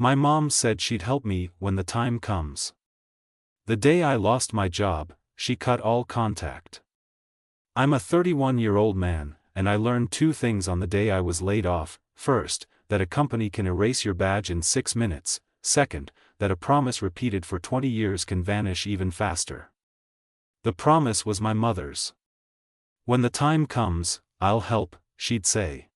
My mom said she'd help me when the time comes. The day I lost my job, she cut all contact. I'm a 31-year-old man, and I learned two things on the day I was laid off. First, that a company can erase your badge in 6 minutes. Second, that a promise repeated for 20 years can vanish even faster. The promise was my mother's. When the time comes, I'll help, she'd say.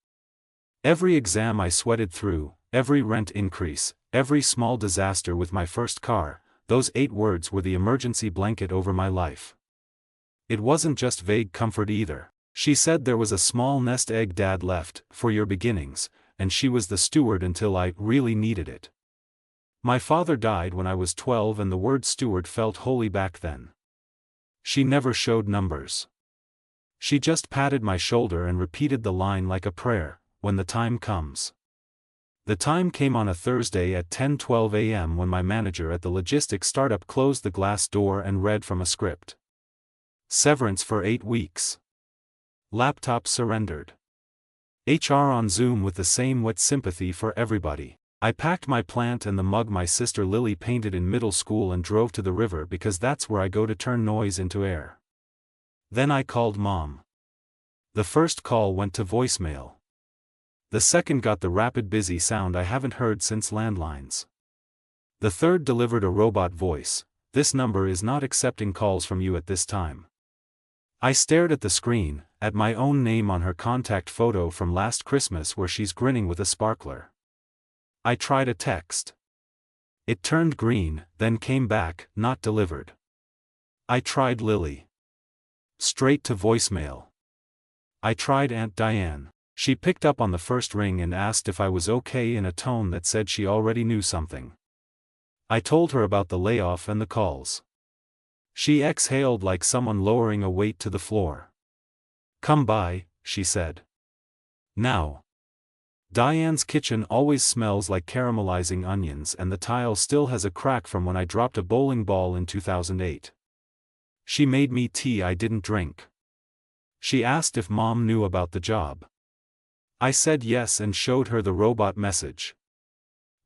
Every exam I sweated through, every rent increase, every small disaster with my first car, those 8 words were the emergency blanket over my life. It wasn't just vague comfort either. She said there was a small nest egg dad left, for your beginnings, and she was the steward until I really needed it. My father died when I was 12 and the word steward felt holy back then. She never showed numbers. She just patted my shoulder and repeated the line like a prayer, when the time comes. The time came on a Thursday at 10:12 a.m. when my manager at the logistics startup closed the glass door and read from a script. Severance for 8 weeks. Laptop surrendered. HR on Zoom with the same wet sympathy for everybody. I packed my plant and the mug my sister Lily painted in middle school and drove to the river because that's where I go to turn noise into air. Then I called Mom. The first call went to voicemail. The second got the rapid busy sound I haven't heard since landlines. The third delivered a robot voice. This number is not accepting calls from you at this time. I stared at the screen, at my own name on her contact photo from last Christmas where she's grinning with a sparkler. I tried a text. It turned green, then came back, not delivered. I tried Lily. Straight to voicemail. I tried Aunt Diane. She picked up on the first ring and asked if I was okay in a tone that said she already knew something. I told her about the layoff and the calls. She exhaled like someone lowering a weight to the floor. Come by, she said. Now. Diane's kitchen always smells like caramelizing onions and the tile still has a crack from when I dropped a bowling ball in 2008. She made me tea I didn't drink. She asked if Mom knew about the job. I said yes and showed her the robot message.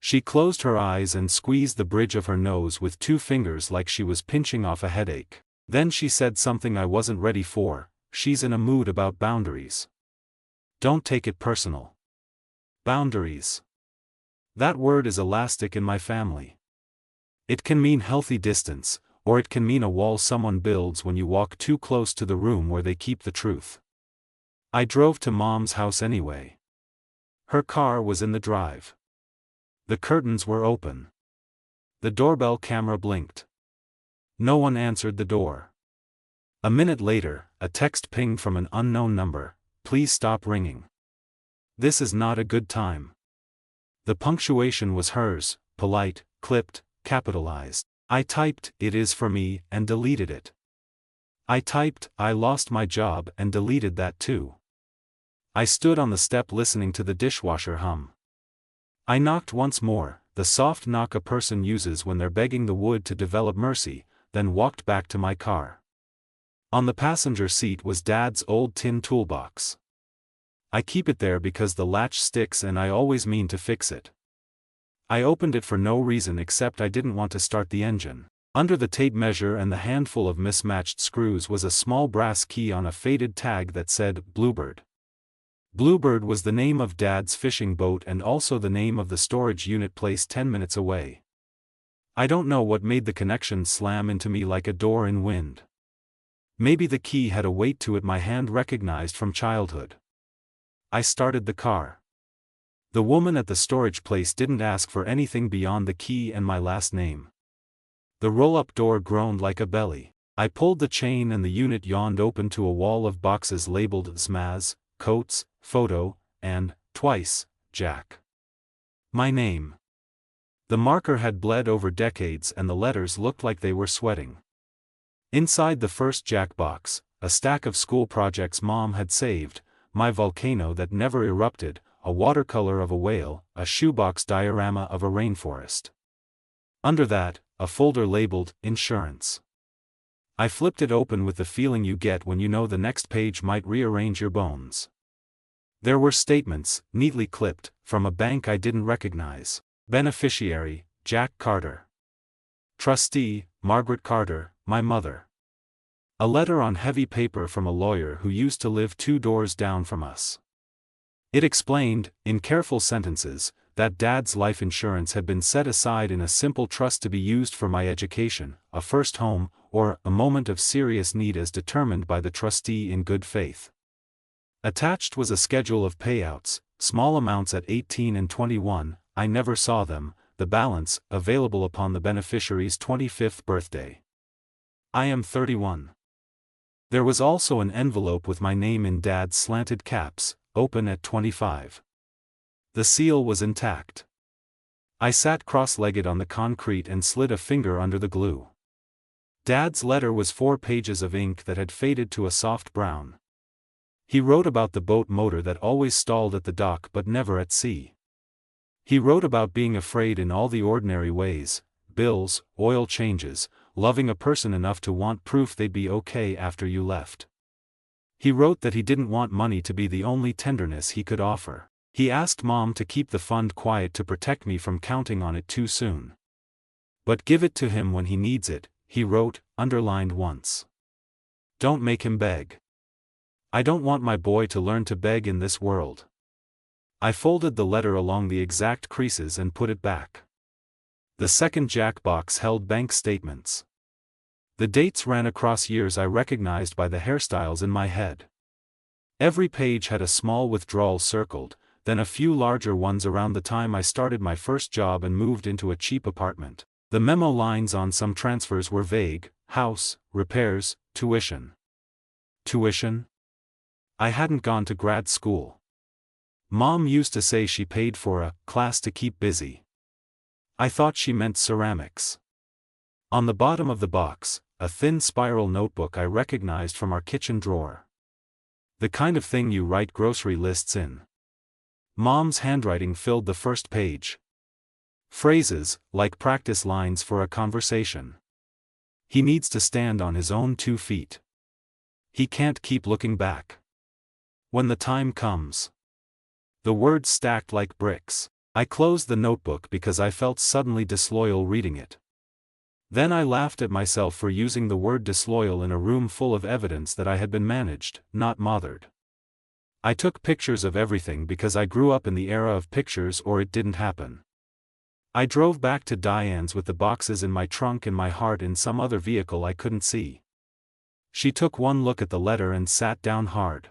She closed her eyes and squeezed the bridge of her nose with 2 fingers like she was pinching off a headache. Then she said something I wasn't ready for. She's in a mood about boundaries. Don't take it personal. Boundaries. That word is elastic in my family. It can mean healthy distance, or it can mean a wall someone builds when you walk too close to the room where they keep the truth. I drove to Mom's house anyway. Her car was in the drive. The curtains were open. The doorbell camera blinked. No one answered the door. A minute later, a text pinged from an unknown number. Please stop ringing. This is not a good time. The punctuation was hers, polite, clipped, capitalized. I typed, "It is for me," and deleted it. I typed, "I lost my job," and deleted that too. I stood on the step listening to the dishwasher hum. I knocked once more, the soft knock a person uses when they're begging the wood to develop mercy, then walked back to my car. On the passenger seat was Dad's old tin toolbox. I keep it there because the latch sticks and I always mean to fix it. I opened it for no reason except I didn't want to start the engine. Under the tape measure and the handful of mismatched screws was a small brass key on a faded tag that said, Bluebird. Bluebird was the name of Dad's fishing boat and also the name of the storage unit placed 10 minutes away. I don't know what made the connection slam into me like a door in wind. Maybe the key had a weight to it my hand recognized from childhood. I started the car. The woman at the storage place didn't ask for anything beyond the key and my last name. The roll-up door groaned like a belly. I pulled the chain and the unit yawned open to a wall of boxes labeled Zmaz, Coats, Photo, and, twice, Jack. My name. The marker had bled over decades and the letters looked like they were sweating. Inside the first Jack box, a stack of school projects Mom had saved, my volcano that never erupted, a watercolor of a whale, a shoebox diorama of a rainforest. Under that, a folder labeled, Insurance. I flipped it open with the feeling you get when you know the next page might rearrange your bones. There were statements, neatly clipped, from a bank I didn't recognize. Beneficiary, Jack Carter. Trustee, Margaret Carter, my mother. A letter on heavy paper from a lawyer who used to live 2 doors down from us. It explained, in careful sentences, that Dad's life insurance had been set aside in a simple trust to be used for my education, a first home, or a moment of serious need as determined by the trustee in good faith. Attached was a schedule of payouts, small amounts at 18 and 21, I never saw them, the balance, available upon the beneficiary's 25th birthday. I am 31. There was also an envelope with my name in Dad's slanted caps, open at 25. The seal was intact. I sat cross-legged on the concrete and slid a finger under the glue. Dad's letter was 4 pages of ink that had faded to a soft brown. He wrote about the boat motor that always stalled at the dock but never at sea. He wrote about being afraid in all the ordinary ways, bills, oil changes, loving a person enough to want proof they'd be okay after you left. He wrote that he didn't want money to be the only tenderness he could offer. He asked Mom to keep the fund quiet to protect me from counting on it too soon. But give it to him when he needs it, he wrote, underlined once. Don't make him beg. I don't want my boy to learn to beg in this world. I folded the letter along the exact creases and put it back. The second Jack box held bank statements. The dates ran across years I recognized by the hairstyles in my head. Every page had a small withdrawal circled, then a few larger ones around the time I started my first job and moved into a cheap apartment. The memo lines on some transfers were vague: house, repairs, tuition. Tuition? I hadn't gone to grad school. Mom used to say she paid for a class to keep busy. I thought she meant ceramics. On the bottom of the box, a thin spiral notebook I recognized from our kitchen drawer. The kind of thing you write grocery lists in. Mom's handwriting filled the first page. Phrases, like practice lines for a conversation. He needs to stand on his own 2 feet. He can't keep looking back. When the time comes. The words stacked like bricks. I closed the notebook because I felt suddenly disloyal reading it. Then I laughed at myself for using the word disloyal in a room full of evidence that I had been managed, not mothered. I took pictures of everything because I grew up in the era of pictures or it didn't happen. I drove back to Diane's with the boxes in my trunk and my heart in some other vehicle I couldn't see. She took one look at the letter and sat down hard.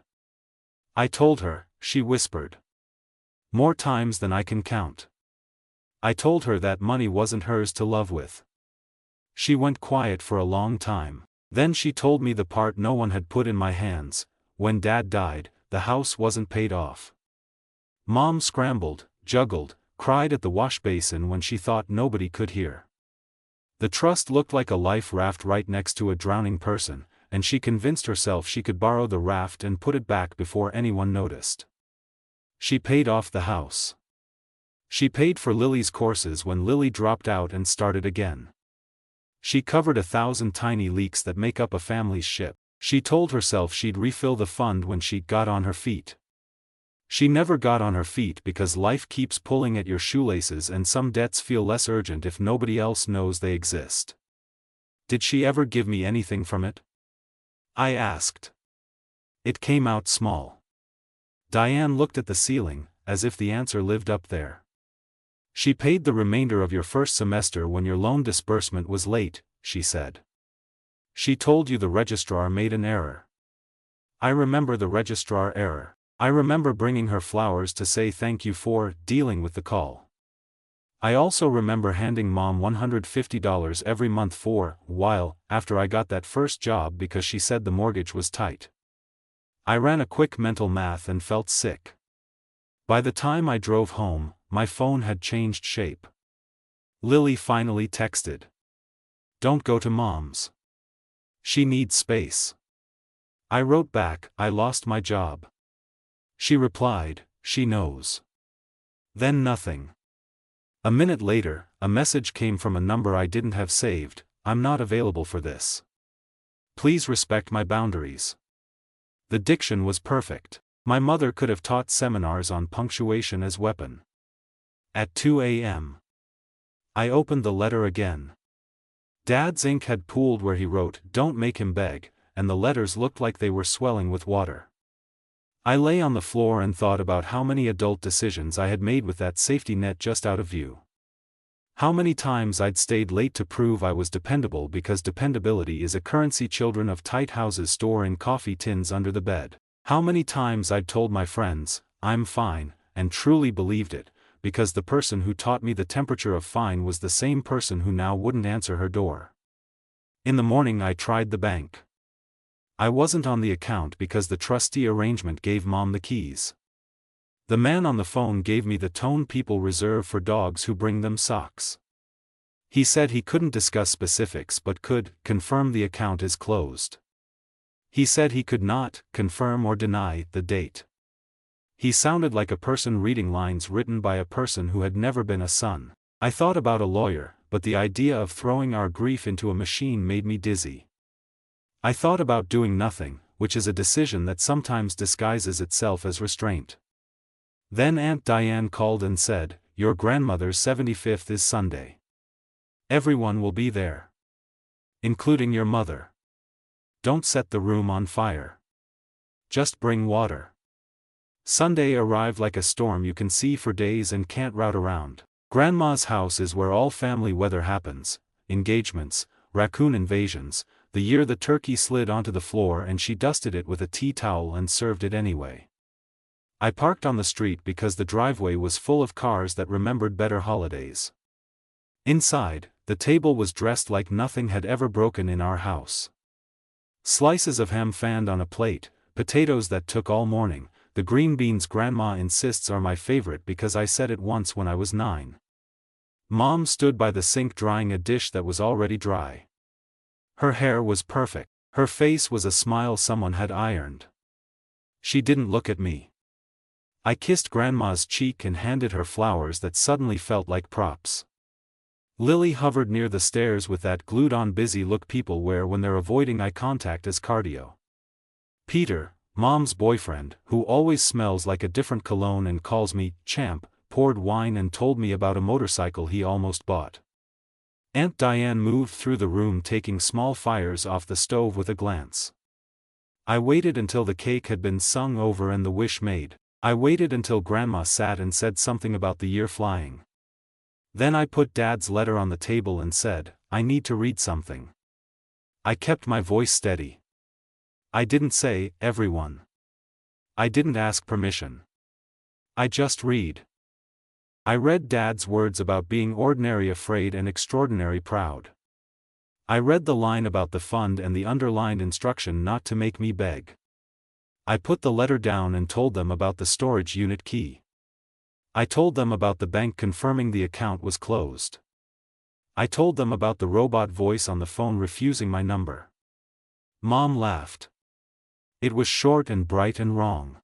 I told her, she whispered. More times than I can count. I told her that money wasn't hers to love with. She went quiet for a long time. Then she told me the part no one had put in my hands: when Dad died, the house wasn't paid off. Mom scrambled, juggled, cried at the wash basin when she thought nobody could hear. The trust looked like a life raft right next to a drowning person, and she convinced herself she could borrow the raft and put it back before anyone noticed. She paid off the house. She paid for Lily's courses when Lily dropped out and started again. She covered 1,000 tiny leaks that make up a family's ship. She told herself she'd refill the fund when she got on her feet. She never got on her feet because life keeps pulling at your shoelaces and some debts feel less urgent if nobody else knows they exist. Did she ever give me anything from it? I asked. It came out small. Diane looked at the ceiling, as if the answer lived up there. She paid the remainder of your first semester when your loan disbursement was late, she said. She told you the registrar made an error. I remember the registrar error. I remember bringing her flowers to say thank you for dealing with the call. I also remember handing Mom $150 every month for a while after I got that first job because she said the mortgage was tight. I ran a quick mental math and felt sick. By the time I drove home, my phone had changed shape. Lily finally texted. Don't go to Mom's. She needs space. I wrote back, I lost my job. She replied, she knows. Then nothing. A minute later, a message came from a number I didn't have saved: I'm not available for this. Please respect my boundaries. The diction was perfect. My mother could have taught seminars on punctuation as weapon. At 2 a.m. I opened the letter again. Dad's ink had pooled where he wrote, "Don't make him beg," and the letters looked like they were swelling with water. I lay on the floor and thought about how many adult decisions I had made with that safety net just out of view. How many times I'd stayed late to prove I was dependable because dependability is a currency children of tight houses store in coffee tins under the bed. How many times I'd told my friends, "I'm fine," and truly believed it, because the person who taught me the temperature of fine was the same person who now wouldn't answer her door. In the morning I tried the bank. I wasn't on the account because the trustee arrangement gave Mom the keys. The man on the phone gave me the tone people reserve for dogs who bring them socks. He said he couldn't discuss specifics but could confirm the account is closed. He said he could not confirm or deny the date. He sounded like a person reading lines written by a person who had never been a son. I thought about a lawyer, but the idea of throwing our grief into a machine made me dizzy. I thought about doing nothing, which is a decision that sometimes disguises itself as restraint. Then Aunt Diane called and said, "Your grandmother's 75th is Sunday. Everyone will be there. Including your mother. Don't set the room on fire. Just bring water." Sunday arrived like a storm you can see for days and can't route around. Grandma's house is where all family weather happens: engagements, raccoon invasions, the year the turkey slid onto the floor and she dusted it with a tea towel and served it anyway. I parked on the street because the driveway was full of cars that remembered better holidays. Inside, the table was dressed like nothing had ever broken in our house. Slices of ham fanned on a plate, potatoes that took all morning, the green beans Grandma insists are my favorite because I said it once when I was 9. Mom stood by the sink drying a dish that was already dry. Her hair was perfect. Her face was a smile someone had ironed. She didn't look at me. I kissed Grandma's cheek and handed her flowers that suddenly felt like props. Lily hovered near the stairs with that glued-on busy look people wear when they're avoiding eye contact as cardio. Peter, Mom's boyfriend, who always smells like a different cologne and calls me champ, poured wine and told me about a motorcycle he almost bought. Aunt Diane moved through the room taking small fires off the stove with a glance. I waited until the cake had been sung over and the wish made. I waited until Grandma sat and said something about the year flying. Then I put Dad's letter on the table and said, "I need to read something." I kept my voice steady. I didn't say, "Everyone." I didn't ask permission. I just read. I read Dad's words about being ordinary afraid and extraordinary proud. I read the line about the fund and the underlined instruction not to make me beg. I put the letter down and told them about the storage unit key. I told them about the bank confirming the account was closed. I told them about the robot voice on the phone refusing my number. Mom laughed. It was short and bright and wrong.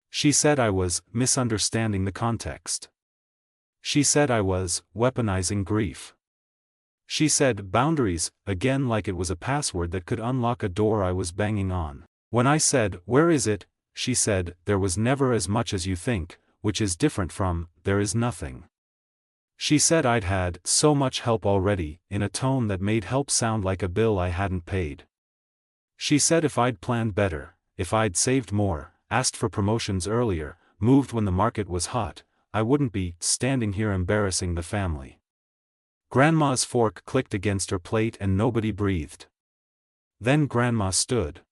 She said I was misunderstanding the context. She said I was weaponizing grief. She said boundaries, again like it was a password that could unlock a door I was banging on. When I said, "Where is it?" she said, "There was never as much as you think, which is different from, there is nothing." She said I'd had so much help already, in a tone that made help sound like a bill I hadn't paid. She said if I'd planned better, if I'd saved more, asked for promotions earlier, moved when the market was hot, I wouldn't be standing here embarrassing the family. Grandma's fork clicked against her plate and nobody breathed. Then Grandma stood.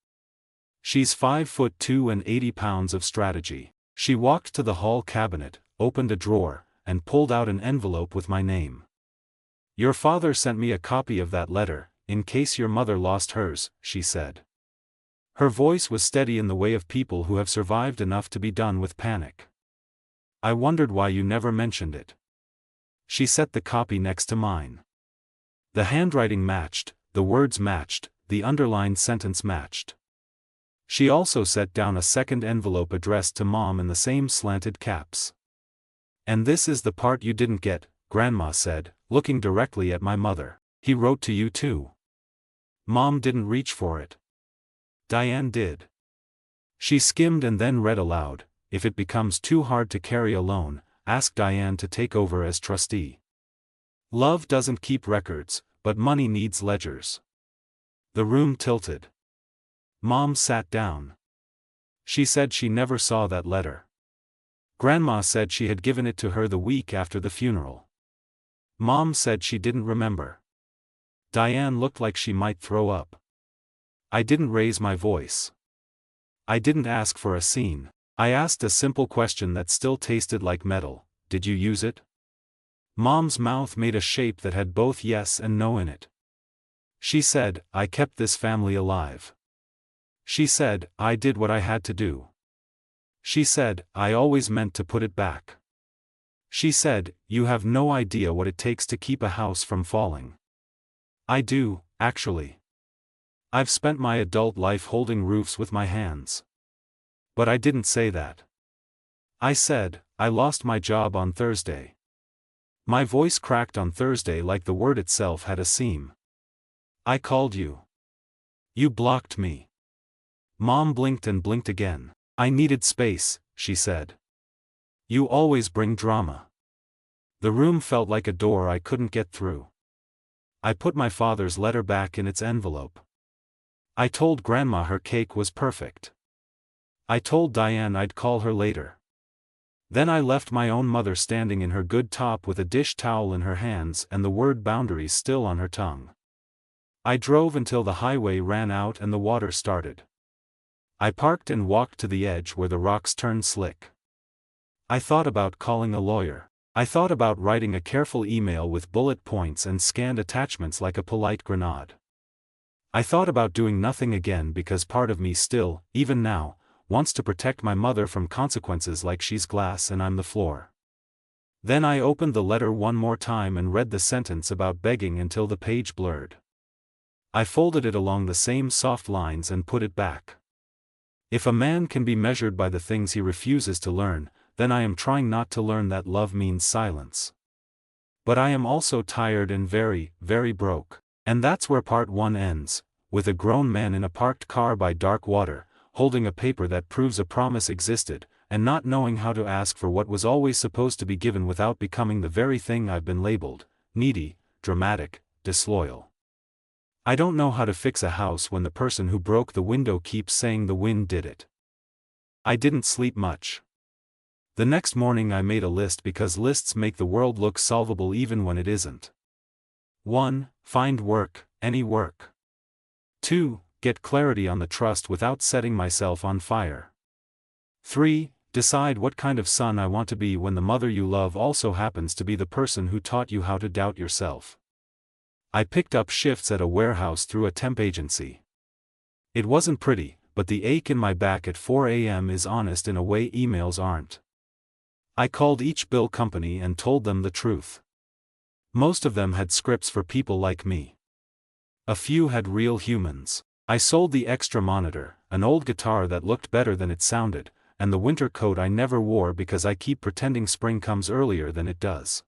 She's 5'2" and 80 pounds of strategy. She walked to the hall cabinet, opened a drawer, and pulled out an envelope with my name. "Your father sent me a copy of that letter, in case your mother lost hers," she said. Her voice was steady in the way of people who have survived enough to be done with panic. "I wondered why you never mentioned it." She set the copy next to mine. The handwriting matched, the words matched, the underlined sentence matched. She also set down a second envelope addressed to Mom in the same slanted caps. "And this is the part you didn't get," Grandma said, looking directly at my mother. "He wrote to you too." Mom didn't reach for it. Diane did. She skimmed and then read aloud, "If it becomes too hard to carry alone, ask Diane to take over as trustee." Love doesn't keep records, but money needs ledgers. The room tilted. Mom sat down. She said she never saw that letter. Grandma said she had given it to her the week after the funeral. Mom said she didn't remember. Diane looked like she might throw up. I didn't raise my voice. I didn't ask for a scene. I asked a simple question that still tasted like metal: did you use it? Mom's mouth made a shape that had both yes and no in it. She said, I kept this family alive. She said, I did what I had to do. She said, I always meant to put it back. She said, you have no idea what it takes to keep a house from falling. I do, actually. I've spent my adult life holding roofs with my hands. But I didn't say that. I said, I lost my job on Thursday. My voice cracked on Thursday like the word itself had a seam. I called you. You blocked me. Mom blinked and blinked again. I needed space, she said. You always bring drama. The room felt like a door I couldn't get through. I put my father's letter back in its envelope. I told Grandma her cake was perfect. I told Diane I'd call her later. Then I left my own mother standing in her good top with a dish towel in her hands and the word boundaries still on her tongue. I drove until the highway ran out and the water started. I parked and walked to the edge where the rocks turned slick. I thought about calling a lawyer. I thought about writing a careful email with bullet points and scanned attachments like a polite grenade. I thought about doing nothing again because part of me still, even now, wants to protect my mother from consequences like she's glass and I'm the floor. Then I opened the letter one more time and read the sentence about begging until the page blurred. I folded it along the same soft lines and put it back. If a man can be measured by the things he refuses to learn, then I am trying not to learn that love means silence. But I am also tired and very, very broke. And that's where part 1 ends, with a grown man in a parked car by dark water, holding a paper that proves a promise existed, and not knowing how to ask for what was always supposed to be given without becoming the very thing I've been labeled: needy, dramatic, disloyal. I don't know how to fix a house when the person who broke the window keeps saying the wind did it. I didn't sleep much. The next morning I made a list because lists make the world look solvable even when it isn't. 1. Find work, any work. 2. Get clarity on the trust without setting myself on fire. 3. Decide what kind of son I want to be when the mother you love also happens to be the person who taught you how to doubt yourself. I picked up shifts at a warehouse through a temp agency. It wasn't pretty, but the ache in my back at 4 a.m. is honest in a way emails aren't. I called each bill company and told them the truth. Most of them had scripts for people like me. A few had real humans. I sold the extra monitor, an old guitar that looked better than it sounded, and the winter coat I never wore because I keep pretending spring comes earlier than it does.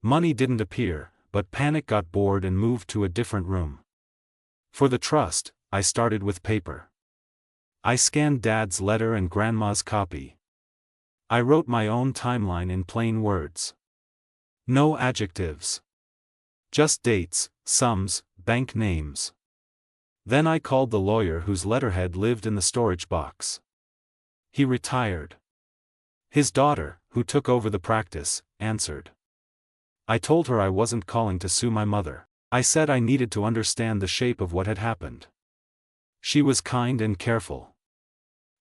Money didn't appear, but panic got bored and moved to a different room. For the trust, I started with paper. I scanned Dad's letter and Grandma's copy. I wrote my own timeline in plain words. No adjectives. Just dates, sums, bank names. Then I called the lawyer whose letterhead lived in the storage box. He retired. His daughter, who took over the practice, answered. I told her I wasn't calling to sue my mother. I said I needed to understand the shape of what had happened. She was kind and careful.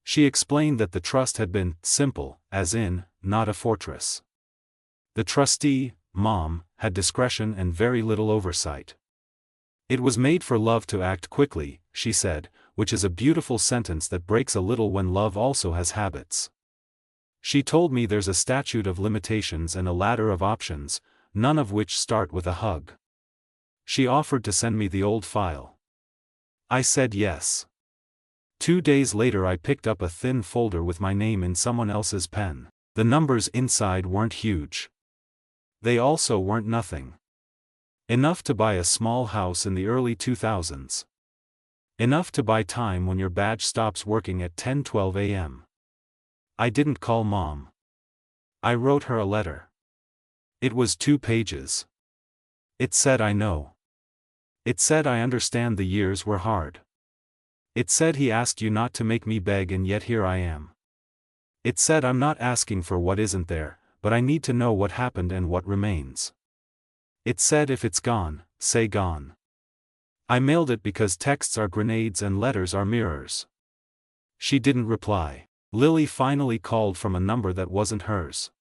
She explained that the trust had been simple, as in, not a fortress. The trustee, Mom, had discretion and very little oversight. It was made for love to act quickly, she said, which is a beautiful sentence that breaks a little when love also has habits. She told me there's a statute of limitations and a ladder of options, none of which start with a hug. She offered to send me the old file. I said yes. 2 days later I picked up a thin folder with my name in someone else's pen. The numbers inside weren't huge. They also weren't nothing. Enough to buy a small house in the early 2000s. Enough to buy time when your badge stops working at 10:12 a.m. I didn't call Mom. I wrote her a letter. It was 2 pages. It said I know. It said I understand the years were hard. It said he asked you not to make me beg and yet here I am. It said I'm not asking for what isn't there, but I need to know what happened and what remains. It said if it's gone, say gone. I mailed it because texts are grenades and letters are mirrors. She didn't reply. Lily finally called from a number that wasn't hers.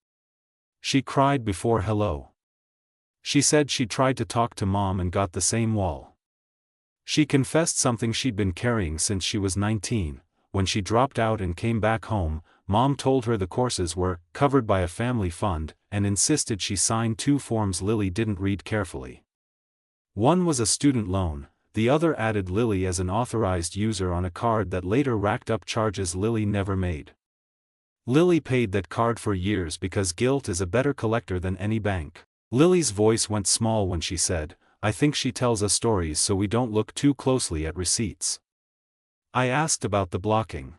She cried before hello. She said she tried to talk to Mom and got the same wall. She confessed something she'd been carrying since she was 19. When she dropped out and came back home, Mom told her the courses were covered by a family fund and insisted she sign 2 forms Lily didn't read carefully. One was a student loan, the other added Lily as an authorized user on a card that later racked up charges Lily never made. Lily paid that card for years because guilt is a better collector than any bank. Lily's voice went small when she said, I think she tells us stories so we don't look too closely at receipts. I asked about the blocking.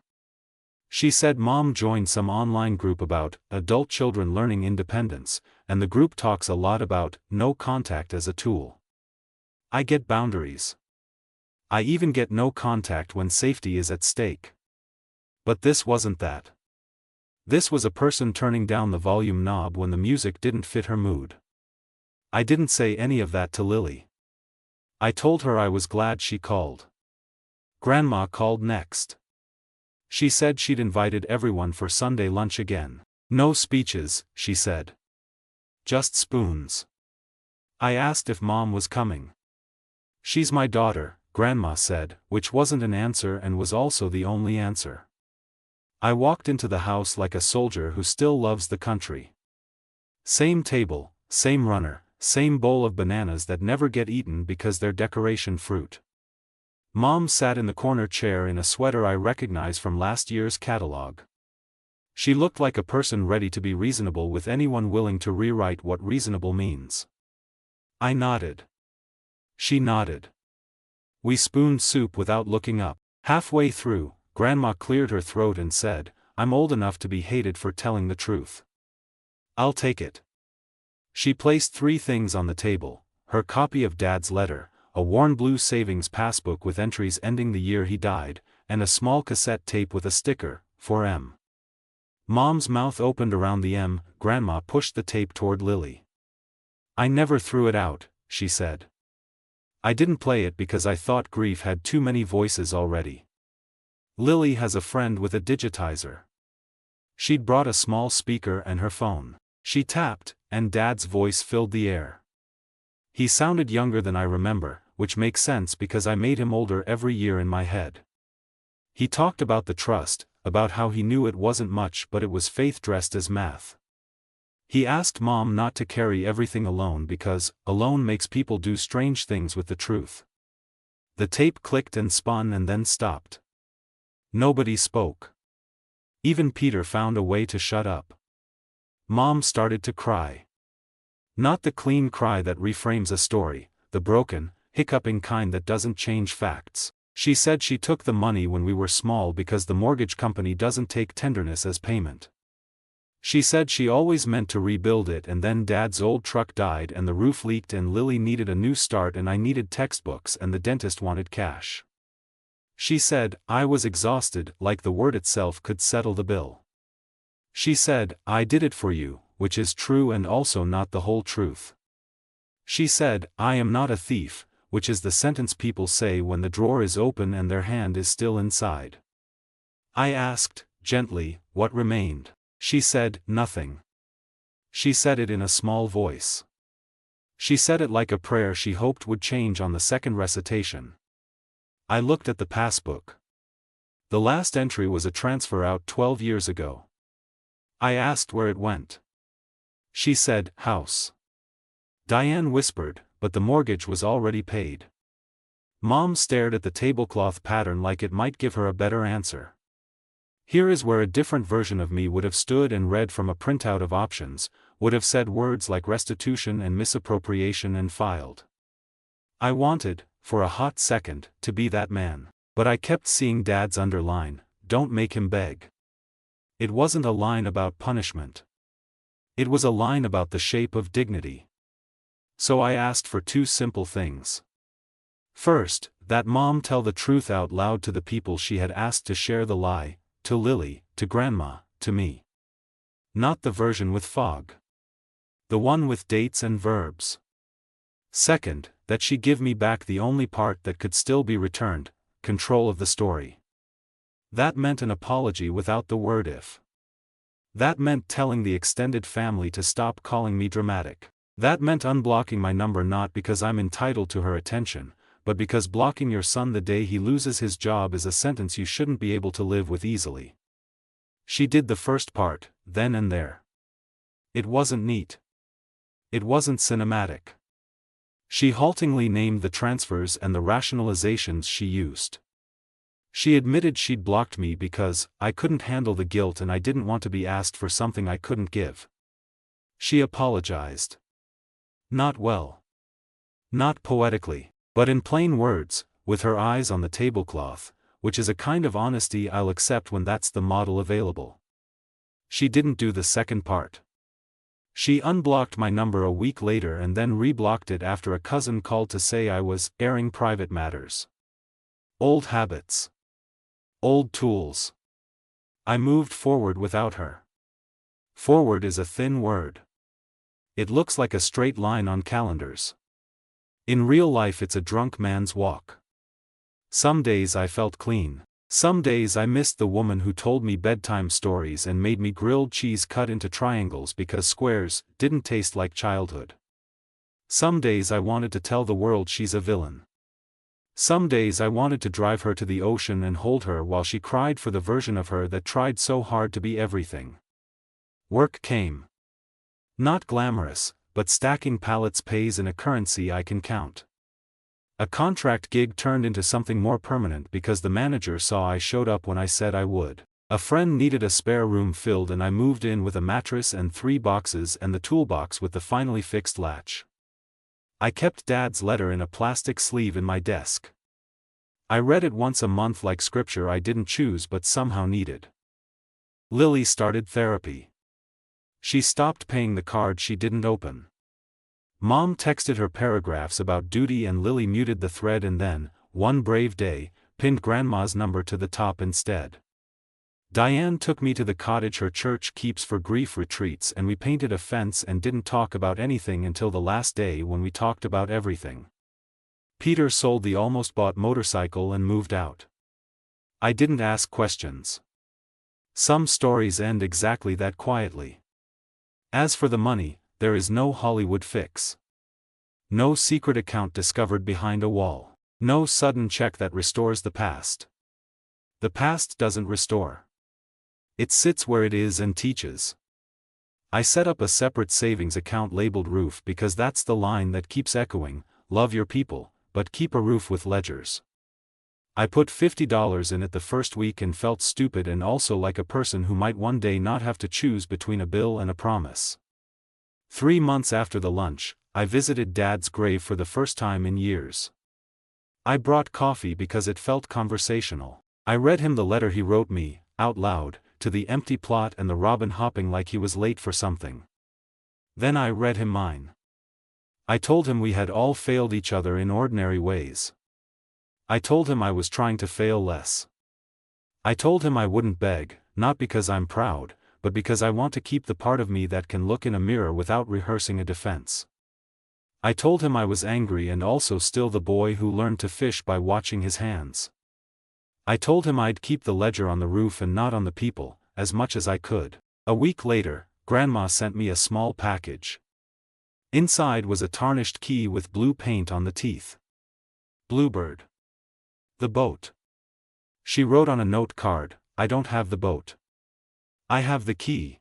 She said Mom joined some online group about adult children learning independence, and the group talks a lot about no contact as a tool. I get boundaries. I even get no contact when safety is at stake. But this wasn't that. This was a person turning down the volume knob when the music didn't fit her mood. I didn't say any of that to Lily. I told her I was glad she called. Grandma called next. She said she'd invited everyone for Sunday lunch again. No speeches, she said. Just spoons. I asked if Mom was coming. She's my daughter, Grandma said, which wasn't an answer and was also the only answer. I walked into the house like a soldier who still loves the country. Same table, same runner, same bowl of bananas that never get eaten because they're decoration fruit. Mom sat in the corner chair in a sweater I recognize from last year's catalog. She looked like a person ready to be reasonable with anyone willing to rewrite what reasonable means. I nodded. She nodded. We spooned soup without looking up. Halfway through, Grandma cleared her throat and said, I'm old enough to be hated for telling the truth. I'll take it. She placed 3 things on the table, her copy of Dad's letter, a worn blue savings passbook with entries ending the year he died, and a small cassette tape with a sticker, for M. Mom's mouth opened around the M. Grandma pushed the tape toward Lily. I never threw it out, she said. I didn't play it because I thought grief had too many voices already. Lily has a friend with a digitizer. She'd brought a small speaker and her phone. She tapped, and Dad's voice filled the air. He sounded younger than I remember, which makes sense because I made him older every year in my head. He talked about the trust, about how he knew it wasn't much but it was faith dressed as math. He asked Mom not to carry everything alone because alone makes people do strange things with the truth. The tape clicked and spun and then stopped. Nobody spoke. Even Peter found a way to shut up. Mom started to cry. Not the clean cry that reframes a story, the broken, hiccuping kind that doesn't change facts. She said she took the money when we were small because the mortgage company doesn't take tenderness as payment. She said she always meant to rebuild it and then Dad's old truck died and the roof leaked and Lily needed a new start and I needed textbooks and the dentist wanted cash. She said, I was exhausted, like the word itself could settle the bill. She said, I did it for you, which is true and also not the whole truth. She said, I am not a thief, which is the sentence people say when the drawer is open and their hand is still inside. I asked, gently, what remained. She said, nothing. She said it in a small voice. She said it like a prayer she hoped would change on the second recitation. I looked at the passbook. The last entry was a transfer out 12 years ago. I asked where it went. She said, house. Diane whispered, but the mortgage was already paid. Mom stared at the tablecloth pattern like it might give her a better answer. Here is where a different version of me would have stood and read from a printout of options, would have said words like restitution and misappropriation and filed. I wanted, for a hot second, to be that man. But I kept seeing Dad's underline, don't make him beg. It wasn't a line about punishment. It was a line about the shape of dignity. So I asked for two simple things. First, that Mom tell the truth out loud to the people she had asked to share the lie, to Lily, to Grandma, to me. Not the version with fog. The one with dates and verbs. Second, that she give me back the only part that could still be returned, control of the story. That meant an apology without the word if. That meant telling the extended family to stop calling me dramatic. That meant unblocking my number not because I'm entitled to her attention, but because blocking your son the day he loses his job is a sentence you shouldn't be able to live with easily. She did the first part, then and there. It wasn't neat. It wasn't cinematic. She haltingly named the transfers and the rationalizations she used. She admitted she'd blocked me because I couldn't handle the guilt and I didn't want to be asked for something I couldn't give. She apologized. Not well. Not poetically, but in plain words, with her eyes on the tablecloth, which is a kind of honesty I'll accept when that's the model available. She didn't do the second part. She unblocked my number a week later and then reblocked it after a cousin called to say I was airing private matters. Old habits. Old tools. I moved forward without her. Forward is a thin word. It looks like a straight line on calendars. In real life it's a drunk man's walk. Some days I felt clean. Some days I missed the woman who told me bedtime stories and made me grilled cheese cut into triangles because squares didn't taste like childhood. Some days I wanted to tell the world she's a villain. Some days I wanted to drive her to the ocean and hold her while she cried for the version of her that tried so hard to be everything. Work came. Not glamorous, but stacking pallets pays in a currency I can count. A contract gig turned into something more permanent because the manager saw I showed up when I said I would. A friend needed a spare room filled and I moved in with a mattress and 3 boxes and the toolbox with the finally fixed latch. I kept Dad's letter in a plastic sleeve in my desk. I read it once a month like scripture I didn't choose but somehow needed. Lily started therapy. She stopped paying the card she didn't open. Mom texted her paragraphs about duty and Lily muted the thread and then, one brave day, pinned Grandma's number to the top instead. Diane took me to the cottage her church keeps for grief retreats and we painted a fence and didn't talk about anything until the last day when we talked about everything. Peter sold the almost bought motorcycle and moved out. I didn't ask questions. Some stories end exactly that quietly. As for the money, there is no Hollywood fix. No secret account discovered behind a wall. No sudden check that restores the past. The past doesn't restore. It sits where it is and teaches. I set up a separate savings account labeled roof because that's the line that keeps echoing, love your people, but keep a roof with ledgers. I put $50 in it the first week and felt stupid and also like a person who might one day not have to choose between a bill and a promise. 3 months after the lunch, I visited Dad's grave for the first time in years. I brought coffee because it felt conversational. I read him the letter he wrote me, out loud, to the empty plot and the robin hopping like he was late for something. Then I read him mine. I told him we had all failed each other in ordinary ways. I told him I was trying to fail less. I told him I wouldn't beg, not because I'm proud, but because I want to keep the part of me that can look in a mirror without rehearsing a defense. I told him I was angry and also still the boy who learned to fish by watching his hands. I told him I'd keep the ledger on the roof and not on the people, as much as I could. A week later, Grandma sent me a small package. Inside was a tarnished key with blue paint on the teeth. Bluebird. The boat. She wrote on a note card, I don't have the boat. I have the key.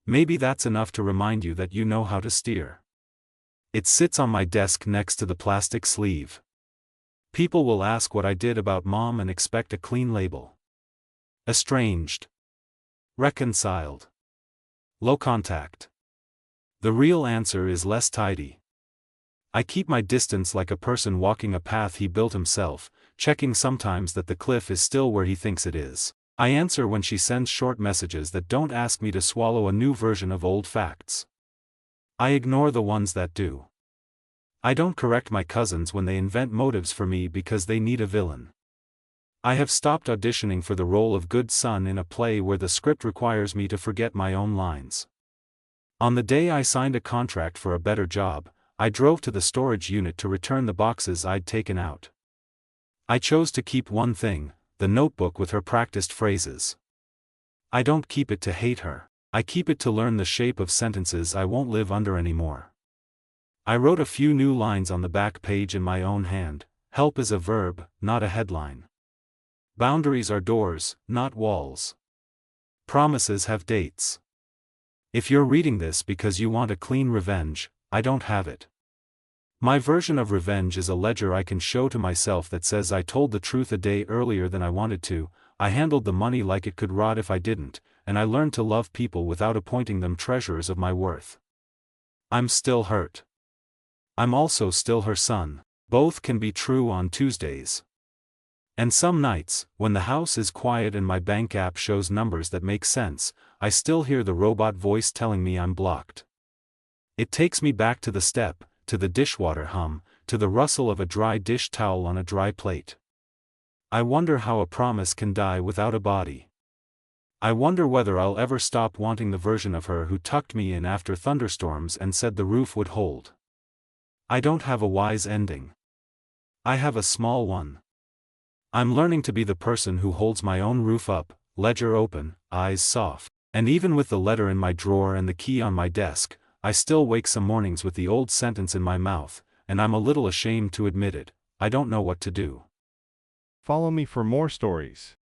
Maybe that's enough to remind you that you know how to steer. It sits on my desk next to the plastic sleeve. People will ask what I did about Mom and expect a clean label. Estranged. Reconciled. Low contact. The real answer is less tidy. I keep my distance like a person walking a path he built himself, checking sometimes that the cliff is still where he thinks it is. I answer when she sends short messages that don't ask me to swallow a new version of old facts. I ignore the ones that do. I don't correct my cousins when they invent motives for me because they need a villain. I have stopped auditioning for the role of good son in a play where the script requires me to forget my own lines. On the day I signed a contract for a better job, I drove to the storage unit to return the boxes I'd taken out. I chose to keep one thing, the notebook with her practiced phrases. I don't keep it to hate her, I keep it to learn the shape of sentences I won't live under anymore. I wrote a few new lines on the back page in my own hand. Help is a verb, not a headline. Boundaries are doors, not walls. Promises have dates. If you're reading this because you want a clean revenge, I don't have it. My version of revenge is a ledger I can show to myself that says I told the truth a day earlier than I wanted to, I handled the money like it could rot if I didn't, and I learned to love people without appointing them treasurers of my worth. I'm still hurt. I'm also still her son. Both can be true on Tuesdays. And some nights, when the house is quiet and my bank app shows numbers that make sense, I still hear the robot voice telling me I'm blocked. It takes me back to the step, to the dishwater hum, to the rustle of a dry dish towel on a dry plate. I wonder how a promise can die without a body. I wonder whether I'll ever stop wanting the version of her who tucked me in after thunderstorms and said the roof would hold. I don't have a wise ending. I have a small one. I'm learning to be the person who holds my own roof up, ledger open, eyes soft, and even with the letter in my drawer and the key on my desk, I still wake some mornings with the old sentence in my mouth, and I'm a little ashamed to admit it. I don't know what to do. Follow me for more stories.